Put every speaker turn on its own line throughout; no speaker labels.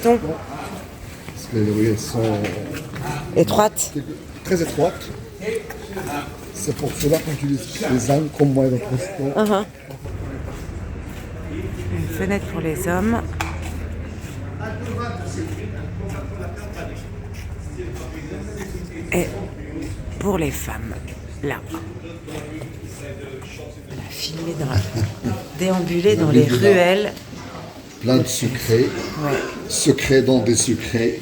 Donc,
Parce que oui, elles sont
étroite.
très étroites. C'est pour cela qu'on utilise les ânes comme moyen de transport.
Uh-huh. Une fenêtre pour les hommes. Et pour les femmes, là. La filmer déambuler dans les ruelles.
Plein de secrets.
Ouais.
Secrets dans des secrets.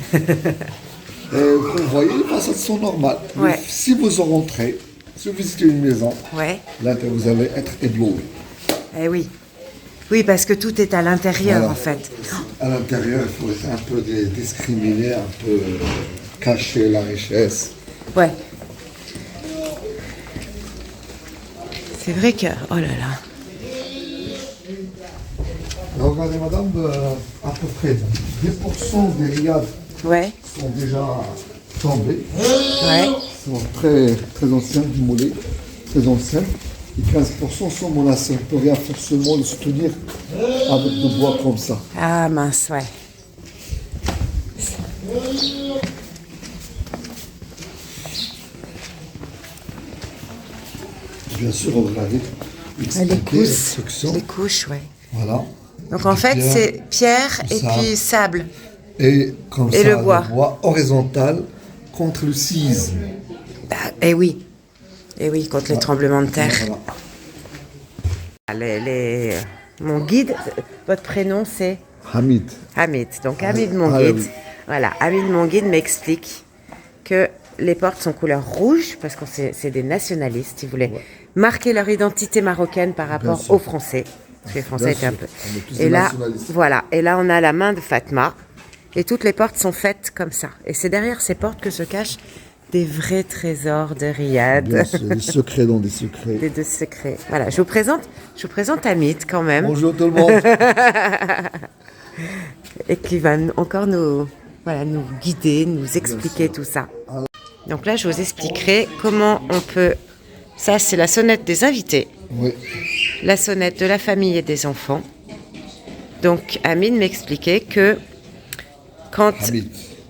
Vous voyez, les façades sont normales.
Ouais.
Mais si vous en rentrez, si vous visitez une maison,
Ouais.
là, vous allez être ébloui.
Eh oui. Oui, parce que tout est à l'intérieur,
Voilà.
en fait.
À l'intérieur, il faut être un peu discriminer, un peu cacher la richesse.
Ouais. C'est vrai que... Oh là là.
Alors, regardez, madame, à peu près 10% des riades
Ouais.
sont déjà tombés.
Ouais.
Sont très, très anciens, du mollet, très anciens. Et 15% sont menacés. On ne peut rien forcément le soutenir avec du bois comme ça.
Ah mince, ouais.
Bien sûr, regardez.
Les couches, ouais.
Voilà.
Donc en fait,
Pierre,
c'est pierre et
ça.
puis sable.
Et comme
Et
ça,
le bois.
Horizontal contre le séisme.
Bah, eh oui. Eh oui, contre les tremblements de terre.
Voilà.
Mon guide, votre prénom c'est
Hamid.
Hamid. Donc Hamid, mon
Ah,
guide.
oui.
Voilà, Hamid, mon guide, m'explique que les portes sont couleur rouge, parce que c'est des nationalistes. Ils voulaient marquer leur identité marocaine par rapport
sûr.
aux Français. Parce que les Français
Bien
étaient un
sûr.
peu...
On est tous
Et
des
là,
nationalistes.
voilà. Et là, on a la main de Fatma. Et toutes les portes sont faites comme ça. Et c'est derrière ces portes que se cachent des vrais trésors de Riyad.
Bien sûr, des secrets dans des secrets.
Des deux secrets. Voilà, je vous présente Hamid quand même.
Bonjour tout le monde.
Et qui va encore nous guider, nous expliquer tout ça. Donc là, je vous expliquerai comment on peut... Ça, c'est la sonnette des invités.
Oui.
La sonnette de la famille et des enfants. Donc, Hamid m'expliquait que quand...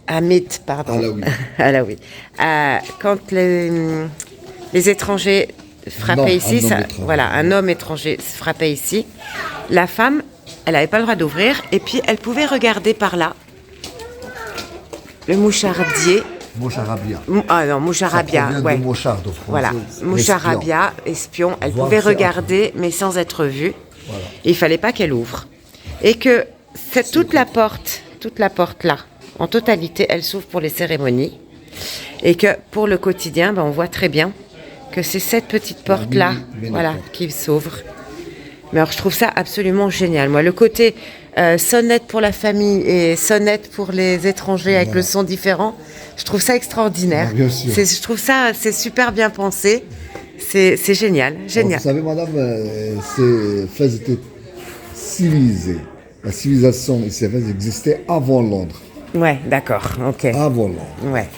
Hamid, pardon.
Alaoui.
Quand les étrangers frappaient ici, un homme étranger frappait ici, la femme, elle n'avait pas le droit d'ouvrir, et puis elle pouvait regarder par là le mouchardier.
Moucharabia.
Ah non, moucharabia,
Ça provient
ouais.
de mouchard de français.
Voilà, moucharabia, espion, elle
Voir,
pouvait
faire
regarder, mais sans être vue.
Voilà.
Et il fallait pas qu'elle ouvre. Et que toute la porte là, en totalité, elle s'ouvre pour les cérémonies. Et que pour le quotidien, on voit très bien que c'est cette petite porte-là qui s'ouvre. Mais alors, je trouve ça absolument génial. Moi, le côté sonnette pour la famille et sonnette pour les étrangers avec le son différent, je trouve ça extraordinaire.
Bien sûr.
Je trouve ça, c'est super bien pensé. C'est génial, génial.
Alors, vous savez, madame, ces Fès étaient civilisés. La civilisation ici à Fès existait avant Londres.
Ouais, d'accord, ok.
Avant Londres.
Ouais.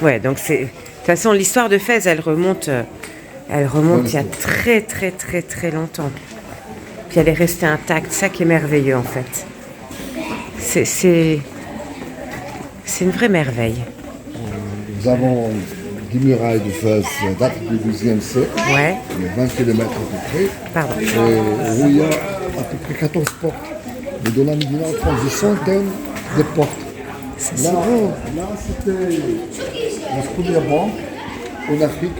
Ouais, donc c'est... De toute façon, l'histoire de Fès, elle remonte il y a très, très, très, très longtemps. Puis elle est restée intacte, ça qui est merveilleux, en fait. C'est une vraie merveille.
Nous avons des murailles de Fès datent du XIIe siècle.
Ouais.
De 20 km à peu près.
Pardon.
Et où il y a à peu près 14 portes. Mais dans la Médina, on trouve des centaines de portes.
C'est beau.
Là, c'était la première banque en Afrique,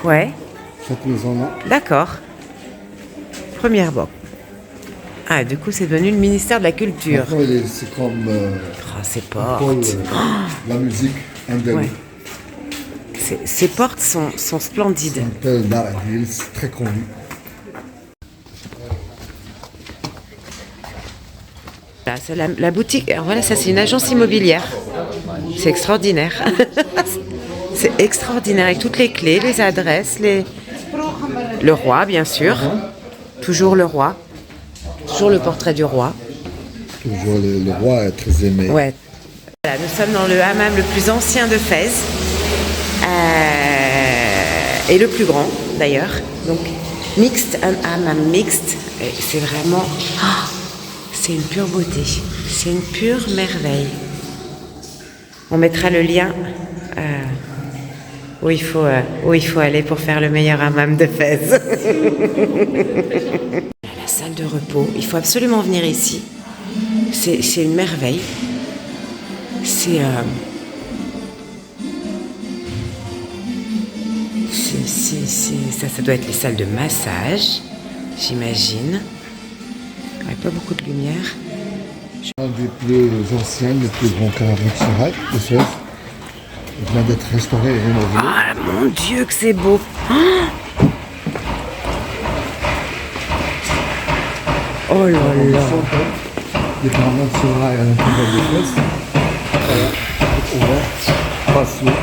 Ouais,
cette maison-là.
d'accord. Première banque. Ah, du coup, c'est devenu le ministère de la Culture.
Après, c'est comme
Ces
Paul,
portes.
la musique andalouse.
Ouais. Ces portes sont splendides.
Ça s'appelle Daradil, c'est très connu.
Là, c'est la boutique. Alors voilà, ça c'est une agence immobilière. C'est extraordinaire. C'est extraordinaire avec toutes les clés, les adresses, le roi bien sûr. Toujours le roi. Toujours le portrait du roi.
Toujours le roi est très aimé.
Ouais. Voilà, nous sommes dans le hammam le plus ancien de Fès. Et le plus grand d'ailleurs. Donc mixte, un hammam mixte. Et c'est vraiment... C'est une pure beauté. C'est une pure merveille. On mettra le lien où il faut aller pour faire le meilleur hammam de Fès. La salle de repos. Il faut absolument venir ici. C'est une merveille. Ça doit être les salles de massage, j'imagine. Il n'y a pas beaucoup de lumière.
Un des plus anciens, le plus grand caravansérail de Fès. Il vient d'être restauré et rénové.
Ah mon Dieu que c'est beau. Oh là là.
Les caravansérails à l'intérieur de Fès. Voilà, ouvert, spacieux.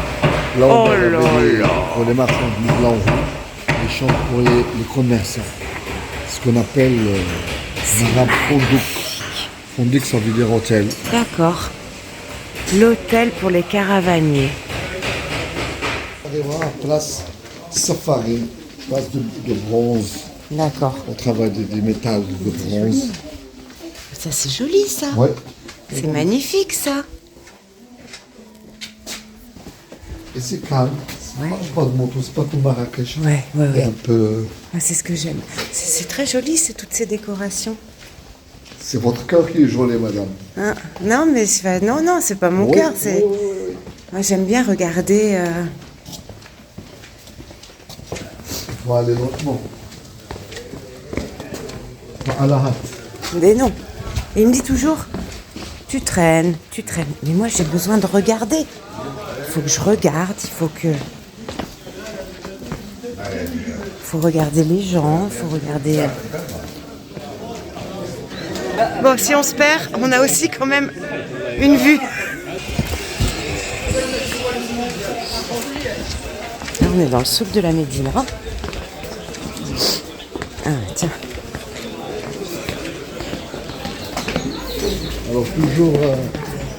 Là, on va pour les marchandises, là on voit les champs pour les commerçants. Ce qu'on appelle en arabe fondouk. Fondouk, ça veut dire hôtel.
D'accord. L'hôtel pour les caravaniers.
On arrivera à place Safari, place de bronze.
D'accord.
On travaille des métals de bronze.
Ça c'est joli ça.
Ouais.
C'est magnifique ça.
Et c'est calme.
Ouais.
Pas de moto, c'est pas tout Marrakech.
Ouais.
Et un peu.
Ah, c'est ce que j'aime. C'est très joli, c'est toutes ces décorations.
C'est votre cœur qui est joli, madame.
Hein? Non, mais non, c'est pas mon cœur. C'est.
Oui.
Moi, j'aime bien regarder.
Il faut aller lentement. À la hâte.
Mais non. Et il me dit toujours, tu traînes. Mais moi, j'ai besoin de regarder. Il faut que je regarde, faut regarder les gens, faut regarder... Bon, si on se perd, on a aussi quand même une vue. Là, on est dans le souk de la Médina. Ah, tiens.
Alors, toujours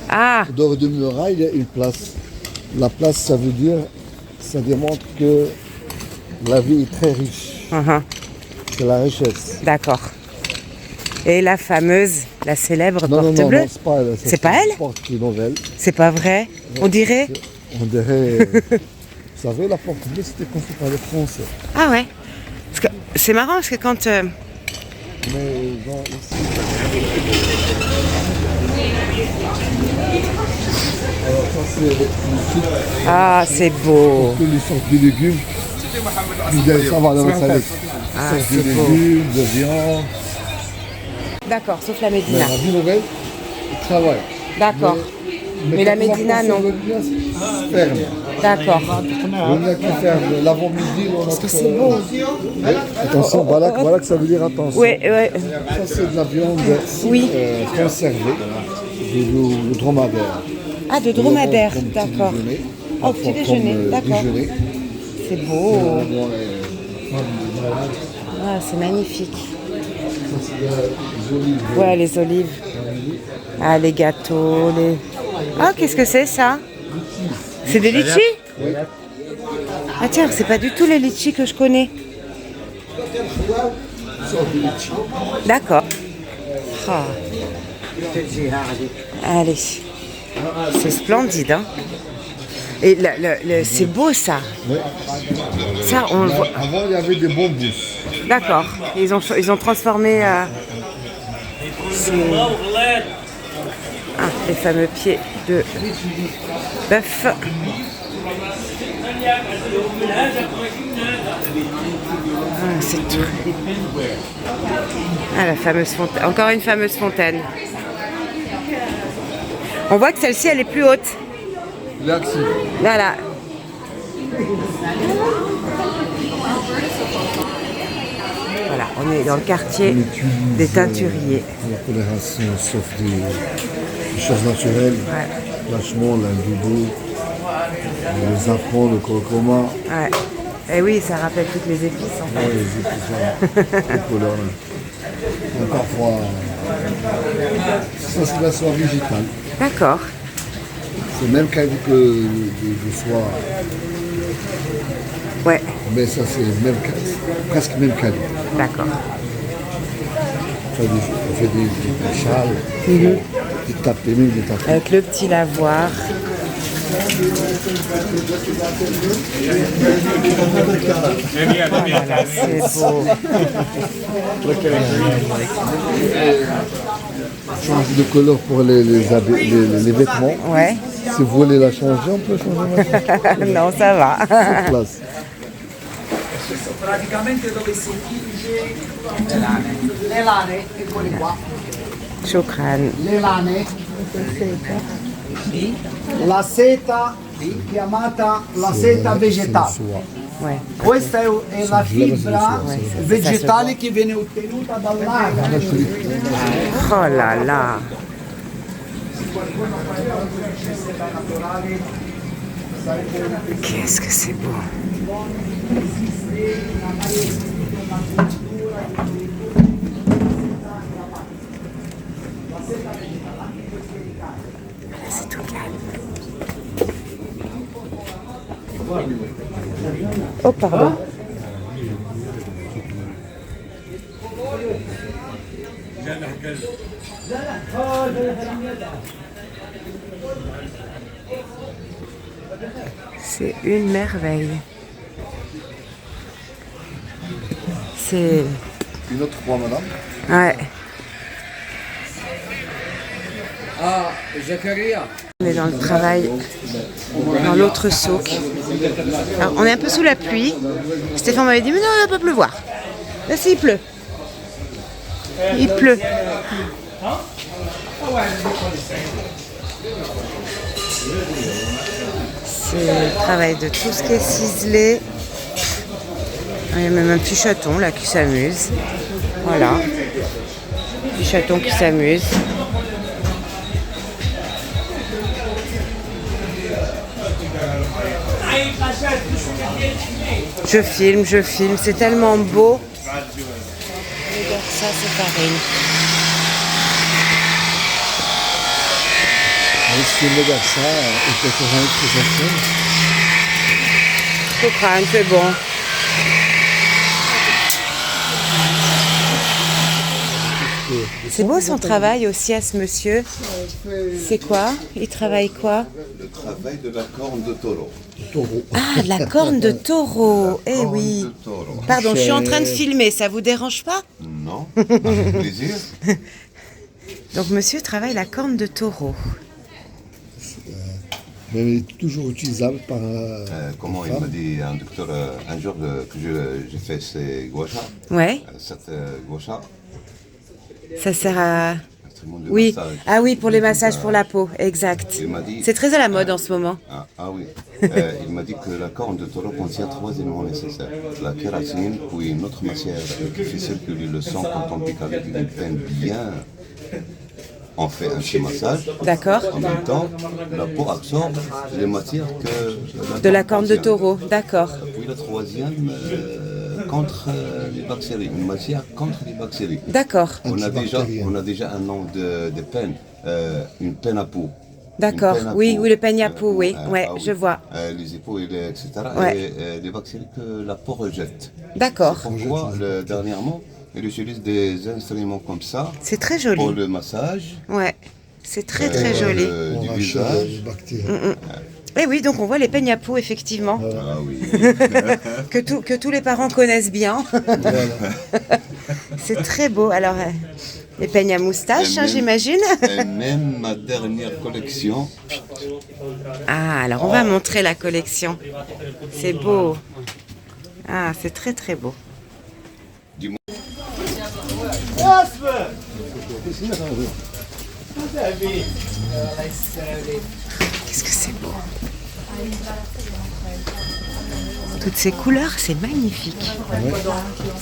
Ah,
dehors de muraille, il y a une place. La place, ça démontre que la vie est très riche. C'est la richesse.
d'accord. Et la fameuse, la célèbre
Non,
porte bleue.
non, c'est pas elle.
C'est pas elle?
Une porte qui est nouvelle.
C'est pas vrai? On dirait?
On dirait. Vous savez, la porte bleue, c'était construit par les Français.
Ah ouais. Parce que c'est marrant parce que quand...
Mais genre, ici. Alors, ça, c'est les fruits.
Ah, c'est beau.
Que les sortes de légumes. Ça va dans la salade.
Ah,
Sortes de
c'est beau.
légumes, de viande.
D'accord, sauf la
Mais
Médina.
la vie nouvelle, il travaille.
D'accord. Mais la
quand on va
Médina, non.
sur le bien, c'est ferme.
D'accord.
On a qu'à faire l'avant-midi dans notre...
C'est beau.
Attention, voilà que ça veut dire attention.
Oui.
Ça, c'est de la viande
Oui.
conservée, de dromadaire.
Ah, de dromadaire,
Comme petit
d'accord.
déjeuner,
Oh,
parfois
petit déjeuner,
comme,
d'accord.
déjeuner.
C'est beau. Ah, c'est magnifique.
Ça, c'est des olives.
Ouais, les olives. Ah, les gâteaux, les... Ah, qu'est-ce que c'est ça? C'est des litchis? Ah tiens, c'est pas du tout les litchis que je connais. D'accord. Ah. Allez. C'est splendide, hein? Et c'est beau, ça.
Ouais.
Ça, on le voit.
Avant, il y avait des bambous.
D'accord. Ils ont transformé... les fameux pieds de bœuf. C'est tout. Ah, la fameuse fontaine. Encore une fameuse fontaine. On voit que celle-ci, elle est plus haute.
L'axe.
Voilà. Voilà, on est dans le quartier des teinturiers.
La coloration, sauf des choses naturelles.
Ouais.
Lâchement, l'indigo, le zapron, le curcuma.
Ouais. Et oui, ça rappelle toutes les épices en fait.
Ouais, les épices, les couleurs. Et parfois, ça c'est la soie végétale.
D'accord.
C'est le même qualité que de soie,
Ouais,
mais ça c'est presque même qualité.
d'accord.
On fait des châles, des tapis, des tapis.
Avec le petit lavoir. Voilà, c'est beau.
Changer de couleur pour les vêtements.
Ouais.
Si vous voulez la changer, on peut changer maintenant.
Non, ça va.
Sur place.
Praticamente dove si tinge le lane, eccole qua,
Shukran.
le lane, la seta chiamata la seta vegetale.
Soie.
Ouais.
Questa è la fibra vegetale che viene ottenuta dall'acqua.
Oh là là. Qu'est-ce que c'est beau. Là, c'est tout calme. Oh, pardon. C'est une merveille. C'est...
Une autre fois, madame.
Ouais.
Ah, Zaccaria.
On est dans le travail, dans l'autre souk. Alors, on est un peu sous la pluie. Stéphane m'avait dit, mais non, il va pas pleuvoir. Là, si, il pleut. Il pleut. C'est le travail de tout ce qui est ciselé. Il y a même un petit chaton là qui s'amuse. Voilà. Petit chaton qui s'amuse. Je filme, c'est tellement beau. Regarde ça, c'est pareil.
Si on regarde ça, il peut faire une présentation.
Shukran, c'est bon. C'est beau son travail aussi à ce monsieur. C'est quoi? Il travaille quoi?
Le travail de la corne de taureau.
Ah, de la corne de taureau. Eh oui.
De taureau.
Pardon, je suis en train de filmer, ça vous dérange pas?
Non, avec plaisir.
Donc monsieur travaille la corne de taureau.
Mais elle est toujours utilisable par
Comment il m'a dit un docteur un jour que j'ai fait ces guachas,
Ouais,
cette guacha,
ça sert à...
instrument de
Oui,
massage.
ah oui, pour les massages pour la peau, exact.
Il m'a dit-
C'est très à la mode en ce moment.
Ah oui, il m'a dit que la corne de taureau contient 3 éléments nécessaires. La kératine, puis une autre matière qui fait circuler le sang quand on pique avec une peine bien. On fait un petit massage.
D'accord.
En même temps, la peau absorbe les matières que
De la corne de
contient.
taureau, d'accord.
Puis la troisième, contre les bactéries, une matière contre les bactéries.
D'accord,
On
Antibactérien.
a déjà un nom de peine, une peine à peau.
d'accord.
Une peine à
Oui,
peau.
oui, le peigne à peau, oui, ouais,
Ah oui.
je vois.
Les épaules, etc.
Ouais.
Et les bactéries que la peau rejette.
D'accord.
Pourquoi, dernièrement, il utilise des instruments comme ça
C'est très joli.
pour le massage.
Ouais, c'est très très joli.
Du
on
visage.
rachète les bactéries.
Et oui, donc on voit les peignes à peau, effectivement,
Ah oui.
que tous les parents connaissent bien. C'est très beau. Alors, les peignes à moustache,
Et
hein,
même-
j'imagine.
Et même ma dernière collection,
Ah, alors on va montrer la collection. C'est beau. Ah, c'est très très beau. Qu'est-ce que c'est beau. Toutes ces couleurs, c'est magnifique.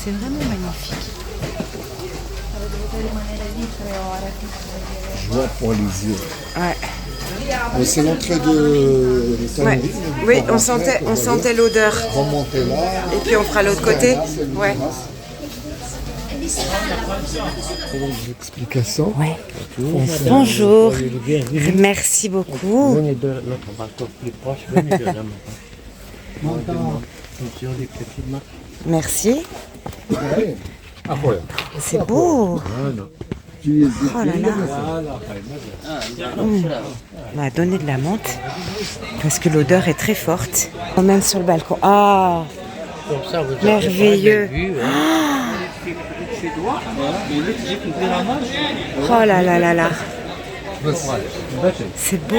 C'est vraiment magnifique.
Joie pour les yeux.
Ouais.
Mais c'est l'entrée de
Ouais.
Tenerife.
Oui,
Pour
on
rentrer,
sentait l'odeur.
remonter là.
Et puis on fera l'autre côté. Ouais.
Pour les explications.
Ouais. Bonjour. Merci beaucoup.
Venez de notre balcon plus proche, venez de là maintenant. Attention, les petites mains.
Merci.
Ouais.
C'est beau. Oh là là. On m'a donné de la menthe parce que l'odeur est très forte. On mène sur le balcon. Ah,
Comme ça, vous avez
merveilleux.
une vue, hein.
Oh là là là là. C'est beau.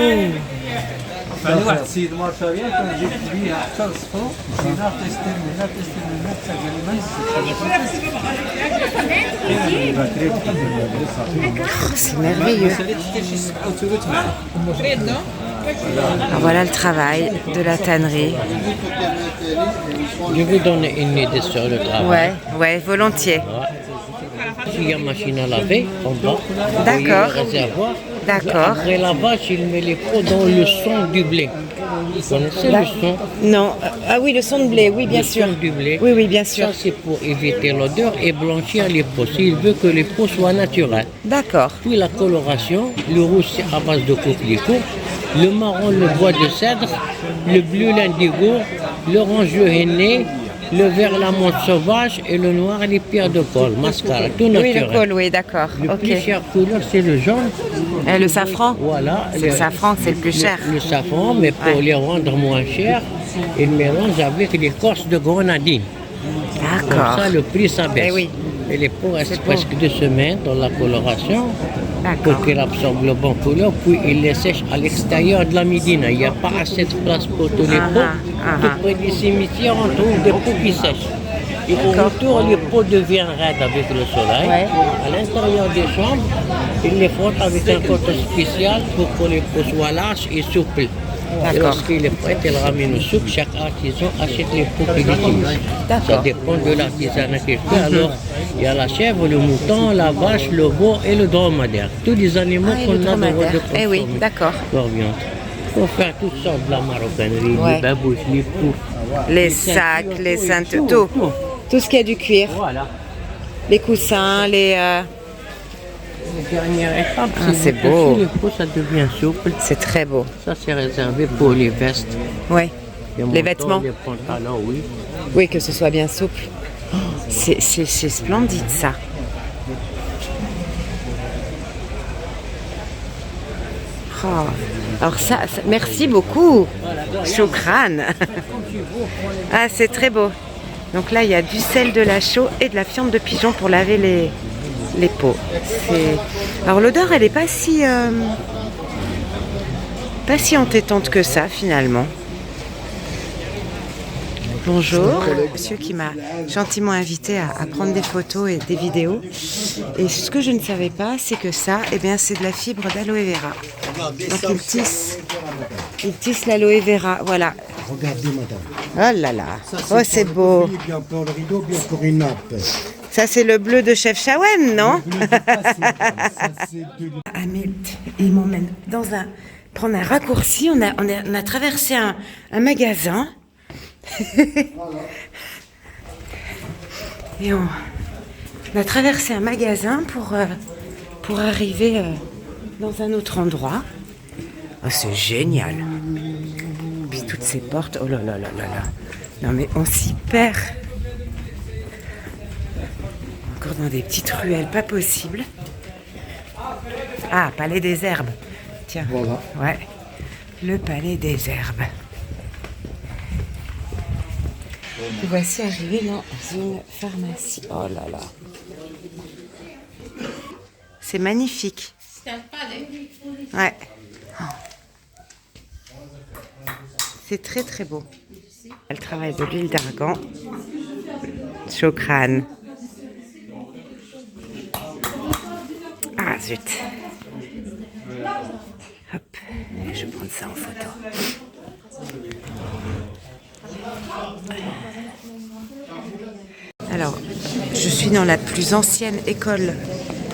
C'est merveilleux. Alors voilà le travail de la tannerie.
Je vais donner une idée sur le travail.
Ouais, ouais, volontiers.
Il y a machine à laver en bas.
D'accord.
Vous voyez le réservoir.
D'accord.
Après la vache, il met les pots dans le son du blé. Vous connaissez le son?
Non. Ah oui, le son de blé, oui, bien
Le
sûr.
son du blé.
Oui, oui, bien sûr.
Ça, c'est pour éviter l'odeur et blanchir les pots. S'il veut que les pots soient naturels.
D'accord.
Puis la coloration, le rouge c'est à base de coquelicot, le marron le bois de cèdre, le bleu l'indigo, l'orange le henné, le vert la menthe sauvage et le noir les pierres de colle, mascara, tout
Oui,
naturel.
le col, oui, d'accord.
Le
Ok.
plus cher couleur c'est le jaune.
Et le safran?
Voilà.
C'est le safran, c'est le plus cher.
Le safran, mais pour
Ouais.
les rendre moins chers, ils mélangent avec l'écorce de grenadine. Comme
D'accord.
ça, le prix s'abaisse.
Eh oui.
Et les pots restent
C'est beau.
presque 2 semaines dans la coloration
D'accord.
pour qu'il absorbe le bon couleur, puis il les sèche à l'extérieur de la Médina. Il n'y a pas assez de place pour tous les pots. Tout près du cimetière, on trouve des pots qui sèchent. Et autour, les pots deviennent raides avec le soleil.
Ouais.
À l'intérieur des chambres, il les frotte avec un coton spécial pour que les pots soient lâches et souples. Et
D'accord.
lorsqu'il est prêt, il ramène au souk. Chaque artisan achète les pots qu'il utilise.
D'accord.
Ça dépend de l'artisanat qu'il fait. Alors, il y a la chèvre, le mouton, la vache, le veau et le dromadaire. Tous les animaux
Ah, et
qu'on
le
a le droit de
dromadaire.
consommer.
Eh oui, d'accord.
Leur viande. Pour faire toutes sortes de la maroquinerie,
Ouais.
les babouches, les poux.
Les sacs, les ceintures, tout. Tout ce qui a du cuir.
Voilà.
Les coussins, les...
La dernière étape,
Ah, c'est
que
beau.
si le pot, ça devient souple.
C'est très beau.
Ça, c'est réservé pour les vestes.
Ouais.
Les
Les
manteaux,
vêtements.
Les pantalons, oui.
Oui, que ce soit bien souple. C'est splendide, ça. Oh. Alors merci beaucoup. Choukran. Ah, c'est très beau. Donc là, il y a du sel, de la chaux et de la fiente de pigeon pour laver les pots. Alors l'odeur, elle n'est pas si entêtante que ça, finalement. Bonjour, monsieur qui m'a gentiment invité à prendre des photos et des vidéos. Et ce que je ne savais pas, c'est que ça, eh bien, c'est de la fibre d'aloe vera. Donc il tisse l'aloe vera, voilà.
Regardez, madame.
Oh là là, oh c'est beau.
Bien pour le rideau, bien pour une nappe.
Ça c'est le bleu de Chef Shawen, non? Ahmed, il m'emmène prendre un raccourci. On a traversé un magasin. Et on a traversé un magasin pour arriver dans un autre endroit. Oh, c'est génial. Puis toutes ces portes, oh là là là là là. Non mais on s'y perd. Encore dans des petites ruelles, pas possible. Ah, Palais des Herbes. Tiens.
Voilà.
Ouais. Le Palais des Herbes. Nous voici arrivés dans une pharmacie. Oh là là. C'est magnifique. Ouais. C'est très très beau. Elle travaille de l'huile d'argan. Choukran. Ah zut. Hop, je vais prendre ça en photo. Alors, je suis dans la plus ancienne école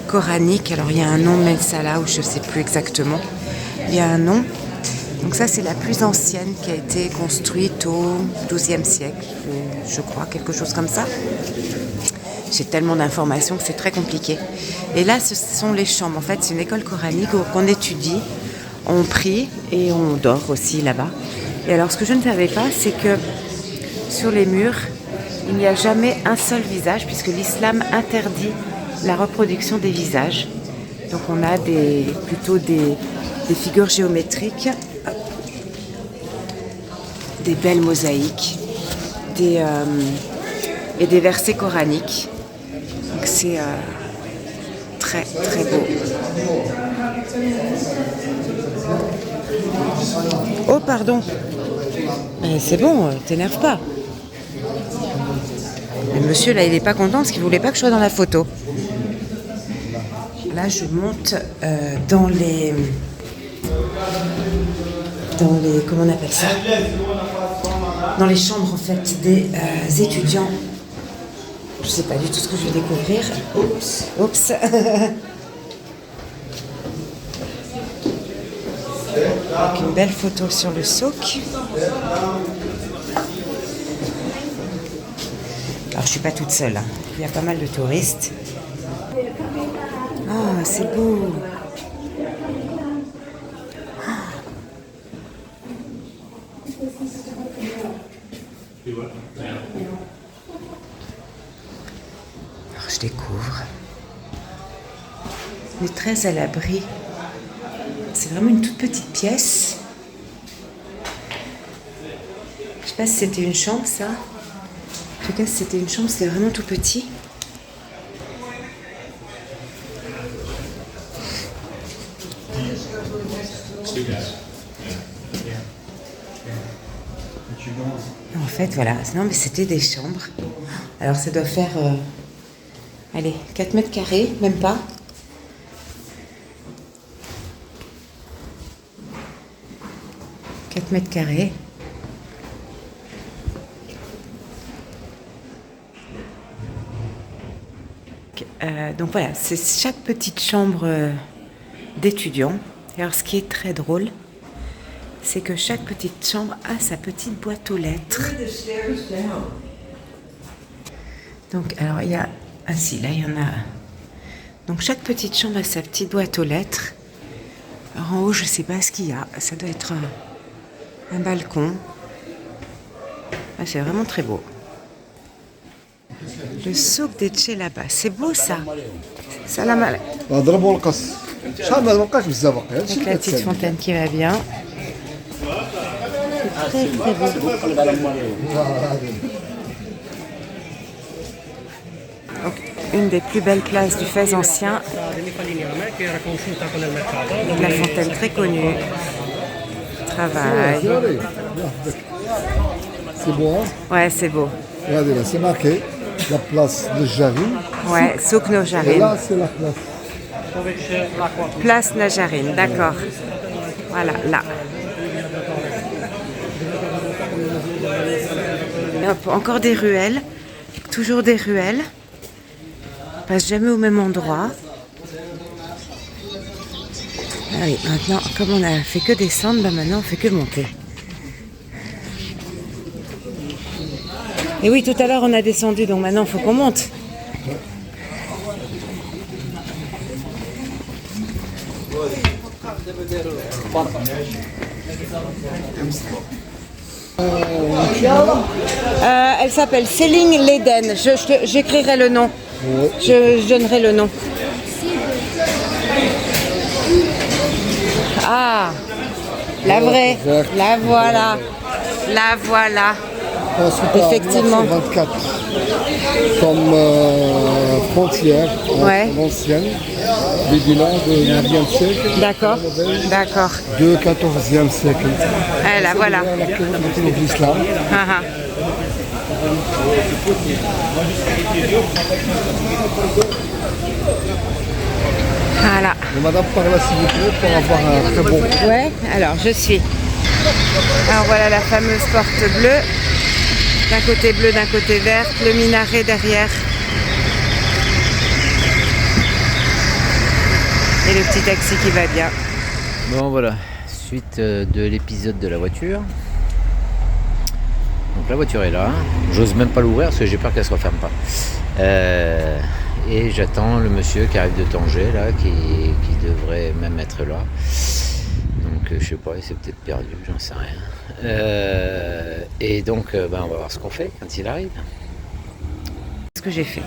coranique. Alors, il y a un nom, Melsala, ou je ne sais plus exactement. Il y a un nom. Donc ça, c'est la plus ancienne qui a été construite au XIIe siècle, je crois, quelque chose comme ça. J'ai tellement d'informations que c'est très compliqué. Et là, ce sont les chambres. En fait, c'est une école coranique où on étudie, on prie et on dort aussi là-bas. Et alors, ce que je ne savais pas, c'est que sur les murs, il n'y a jamais un seul visage puisque l'islam interdit la reproduction des visages. Donc on a plutôt des figures géométriques, des belles mosaïques, et des versets coraniques. Donc c'est très très beau. Oh pardon, c'est bon, t'énerve pas. Le monsieur là il est pas content parce qu'il voulait pas que je sois dans la photo. Là je monte dans les comment on appelle ça, dans les chambres en fait des étudiants. Je sais pas du tout ce que je vais découvrir. Oups. Avec une belle photo sur le souk. Alors je suis pas toute seule, hein. Il y a pas mal de touristes. Ah, c'est beau. Alors je découvre. On est très à l'abri. C'est vraiment une toute petite pièce. Je sais pas si c'était une chambre ça. En tout cas si c'était une chambre, c'était vraiment tout petit. En fait voilà, non mais c'était des chambres. Alors ça doit faire, allez, 4 mètres carrés, même pas. Mètres carrés. Donc voilà, c'est chaque petite chambre d'étudiants. Et alors ce qui est très drôle, c'est que chaque petite chambre a sa petite boîte aux lettres. Donc alors il y a, ah si là il y en a. Donc chaque petite chambre a sa petite boîte aux lettres. Alors en haut je sais pas ce qu'il y a, ça doit être un balcon. Ah, c'est vraiment très beau. Le souk des Djellaba, c'est beau ça. Salam alaikum. Avec la petite fontaine qui va bien. C'est très très beau. Donc, une des plus belles places du Fès ancien. Avec la fontaine très connue. Travail.
C'est beau, hein?
Ouais, c'est beau.
Regardez là, c'est marqué la place de Jarine.
Ouais, Souk
Et
Nojarine.
là, c'est la place.
Place Najarine, d'accord. Voilà, là. Et hop, encore des ruelles. Toujours des ruelles. On passe jamais au même endroit. Ah oui, maintenant, comme on a fait que descendre, ben maintenant on fait que monter. Et oui, tout à l'heure on a descendu, donc maintenant il faut qu'on monte. Elle s'appelle Céline Leden. J'écrirai le nom. Je donnerai le nom. Ah, la vraie. La voilà. La voilà.
Ensuite,
Effectivement.
24 comme frontière ancienne, des bilans du 9e siècle.
D'accord. D'accord.
Du 14e siècle.
Ah, la voilà.
De l'islam.
Ah, ah. Voilà.
Et madame, par là, s'il vous plaît, pour avoir un très bon.
Ouais, alors je suis. Alors voilà la fameuse porte bleue. D'un côté bleu, d'un côté vert. Le minaret derrière. Et le petit taxi qui va bien.
Bon voilà, suite de l'épisode de la voiture. Donc la voiture est là. J'ose même pas l'ouvrir parce que j'ai peur qu'elle se referme pas. Et j'attends le monsieur qui arrive de Tanger là, qui devrait même être là. Donc je sais pas, il s'est peut-être perdu, j'en sais rien. Et donc on va voir ce qu'on fait quand il arrive.
ce que j'ai fait.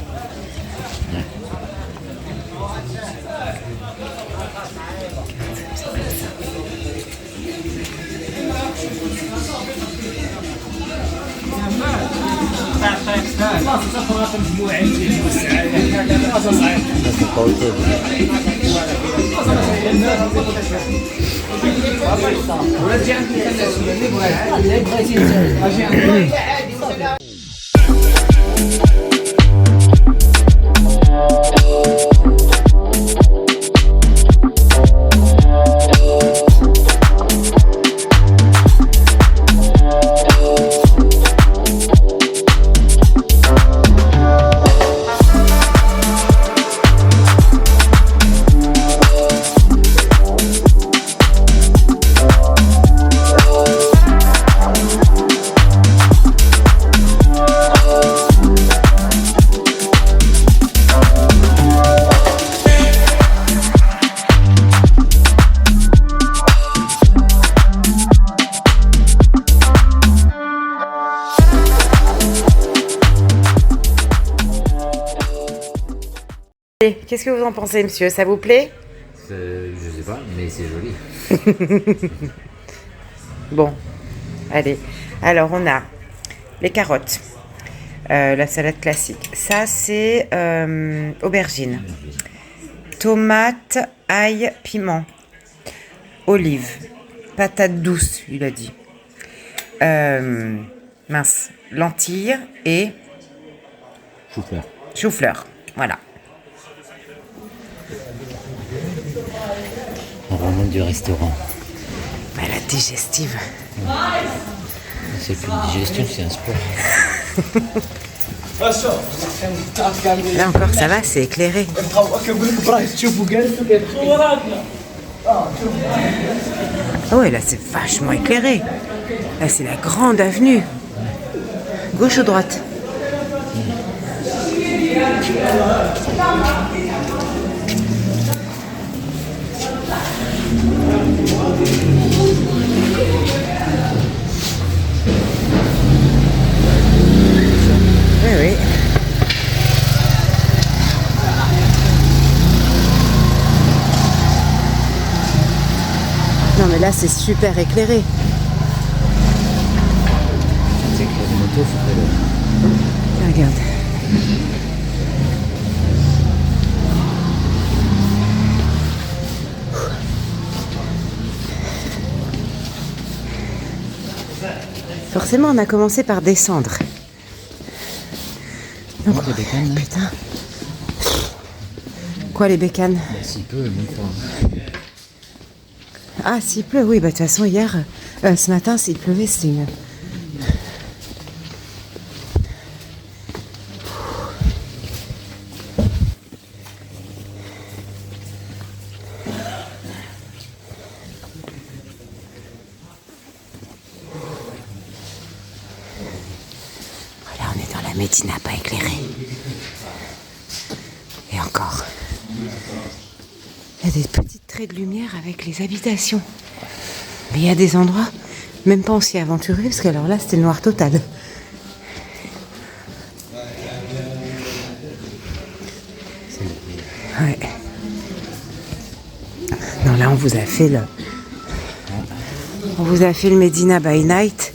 Qu'est-ce que vous en pensez, monsieur? Ça vous plaît?
Je sais pas, mais c'est joli.
Bon, allez. Alors, on a les carottes, la salade classique. Ça, c'est aubergine, tomate, ail, piment, olive, patate douce, il a dit. Lentilles et
Chou-fleur.
chou-fleur. Voilà.
On remonte du restaurant.
Bah, la digestive.
C'est plus une digestion, c'est un sport.
Là encore, ça va, c'est éclairé. Ah ouais, là, c'est vachement éclairé. Là, c'est la grande avenue. Gauche ou droite? Oui, oui. Non, mais là, c'est super éclairé.
C'est que les motos, faut
Regarde. Forcément, on a commencé par descendre. Donc,
des bécanes, hein.
putain. Quoi, les bécanes?
S'il peut, même pas.
Ah, s'il pleut, oui. Bah, de toute façon, hier, ce matin, s'il pleuvait, c'était une... Voilà, on est dans la Médina pas éclairée. Et encore. Il y a des petites traits de lumière avec les habitations. Mais il y a des endroits, même pas aussi aventureux, parce qu'alors là, c'était le noir total. Ouais. Non, là, on vous a fait le Médina by night,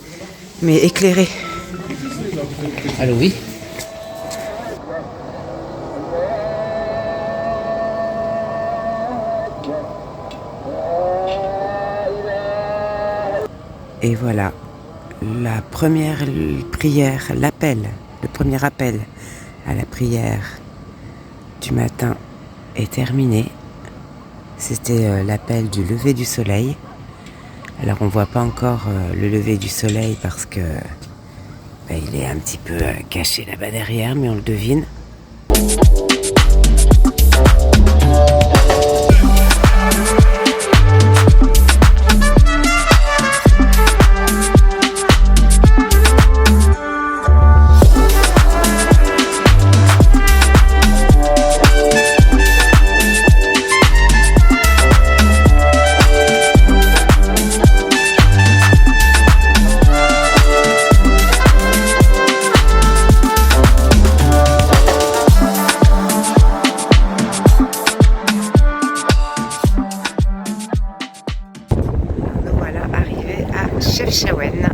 mais éclairé.
Allô, oui.
Et voilà, la première prière, le premier appel à la prière du matin est terminé. C'était l'appel du lever du soleil. Alors on voit pas encore le lever du soleil parce que il est un petit peu caché là-bas derrière, mais on le devine. arrivé à Chefchaouen.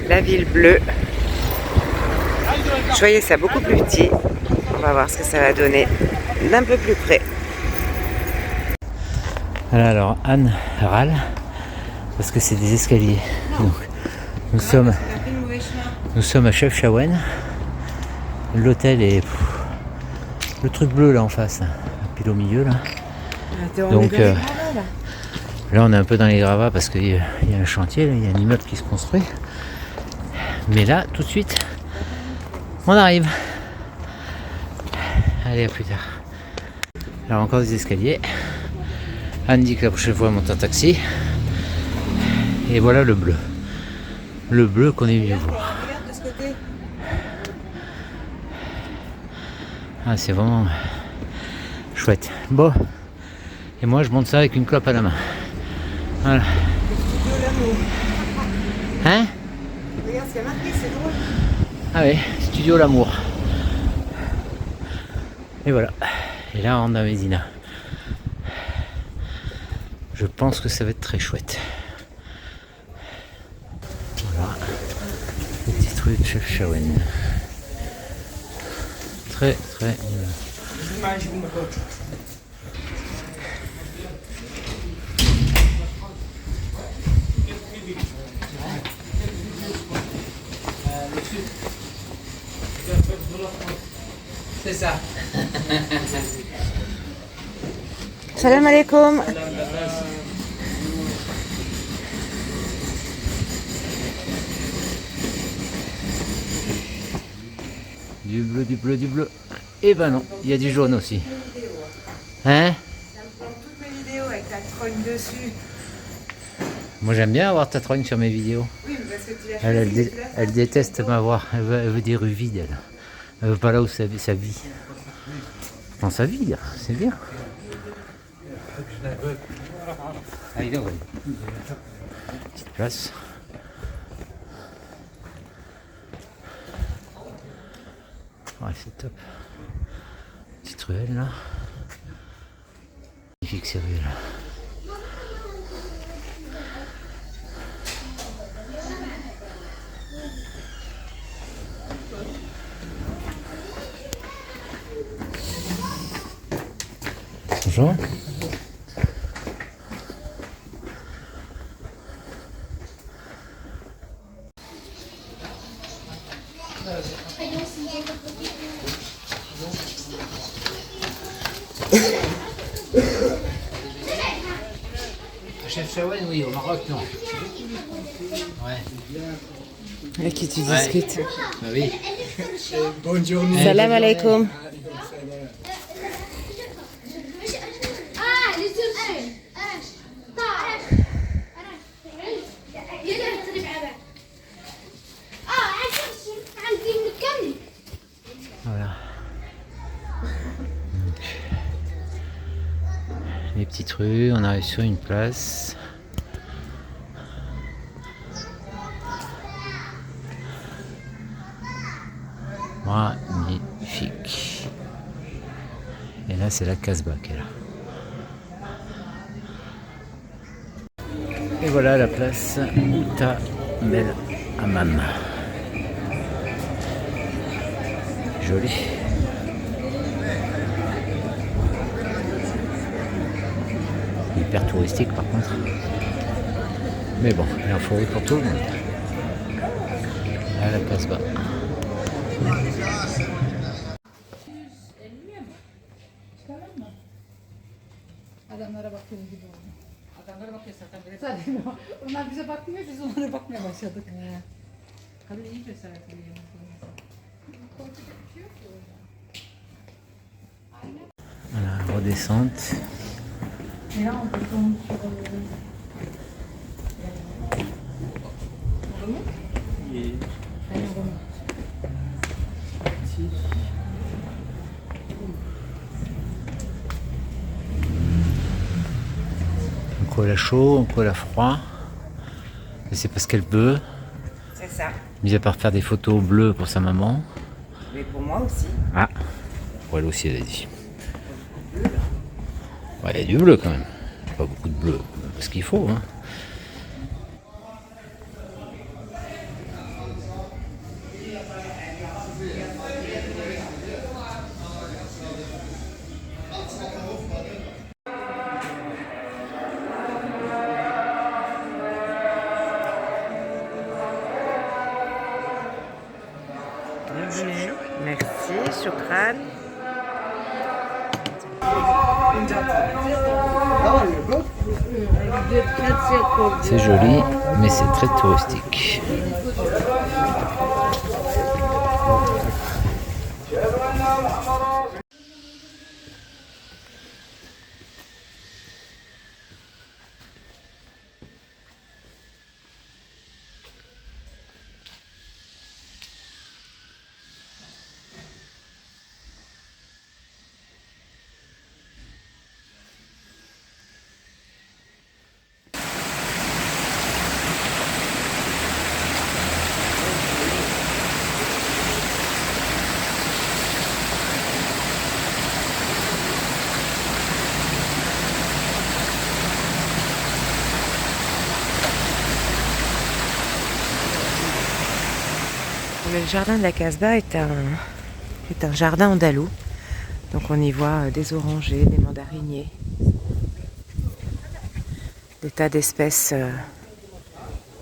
La ville bleue. Je voyais ça beaucoup plus petit. On va voir ce que ça va donner d'un peu plus près.
Voilà, alors Anne râle parce que c'est des escaliers. Donc, nous sommes à Chefchaouen. L'hôtel est le truc bleu là en face, pile au milieu là. Donc là on est un peu dans les gravats parce qu'il y a un chantier, là, il y a un immeuble qui se construit. Mais là tout de suite on arrive. Allez, à plus tard. Alors encore des escaliers. Anne dit que la prochaine fois elle monte en taxi. Et voilà le bleu. Le bleu qu'on est venu voir. Ah, c'est vraiment chouette. Bon. Et moi je monte ça avec une clope à la main. Voilà. Hein?
Regarde, c'est marqué, c'est drôle.
Ah oui, Studio L'Amour. Et voilà. Et là on a Médina. Je pense que ça va être très chouette. Voilà. Le petit truc de Chefchaouen. Très très
C'est ça.
Salam alaikum.
du bleu, du bleu, du bleu. Et ben non, il y a du jaune aussi. Hein?
Ça me prend toutes mes vidéos avec ta trogne dessus.
Moi j'aime bien avoir ta trogne sur mes vidéos.
Oui, mais parce que tu l'as
Elle déteste m'avoir. Elle veut des rues vides, elle. Elle veut pas là où ça vit. Dans sa vie, c'est bien. Petite place. Ouais, c'est top. Petite ruelle là. Magnifique ces ruelles. Bonjour. Chefchaouen, oui, au Maroc, non. Ouais.
Avec qui tu discutes?
Bah oui.
Salam alaikum.
Voilà. Donc, les petites rues, on arrive sur une place. Magnifique. Et là, c'est la Casbah qui est là. Et voilà la place Outa Bel Hammam. Joli. Hyper touristique par contre. Mais bon, il en faut pour tout le monde. À la Casbah.
Adamlara bakıyor gibi oldu. Adamlara bakıyor zaten. Onlar bize bakmıyor, biz onlara bakmaya başladık. Kadın iyi cesaret ediyor.
Voilà, redescente.
Et là, on peut tomber sur
Un coup elle a chaud, un coup elle a froid. Et c'est parce qu'elle veut.
C'est ça.
Mis à part faire des photos bleues pour sa maman.
Mais pour moi aussi.
Ah, pour elle aussi elle a dit. Ouais, il y a du bleu quand même. Pas beaucoup de bleu, ce qu'il faut. Hein.
Bienvenue. Merci, shukran.
C'est joli, mais c'est très touristique.
Le jardin de la Casbah est un jardin andalou. Donc on y voit des orangers, des mandariniers, des tas d'espèces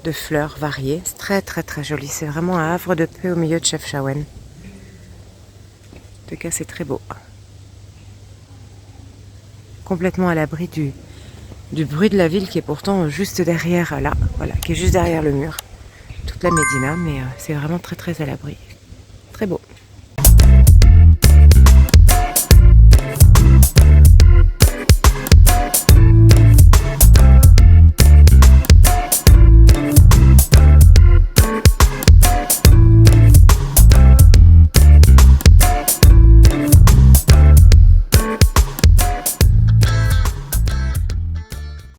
de fleurs variées. C'est très très très joli. C'est vraiment un havre de paix au milieu de Chefchaouen. En tout cas, c'est très beau. Complètement à l'abri du bruit de la ville qui est pourtant juste derrière là, voilà, qui est juste derrière le mur. Toute la Médina, mais c'est vraiment très très à l'abri.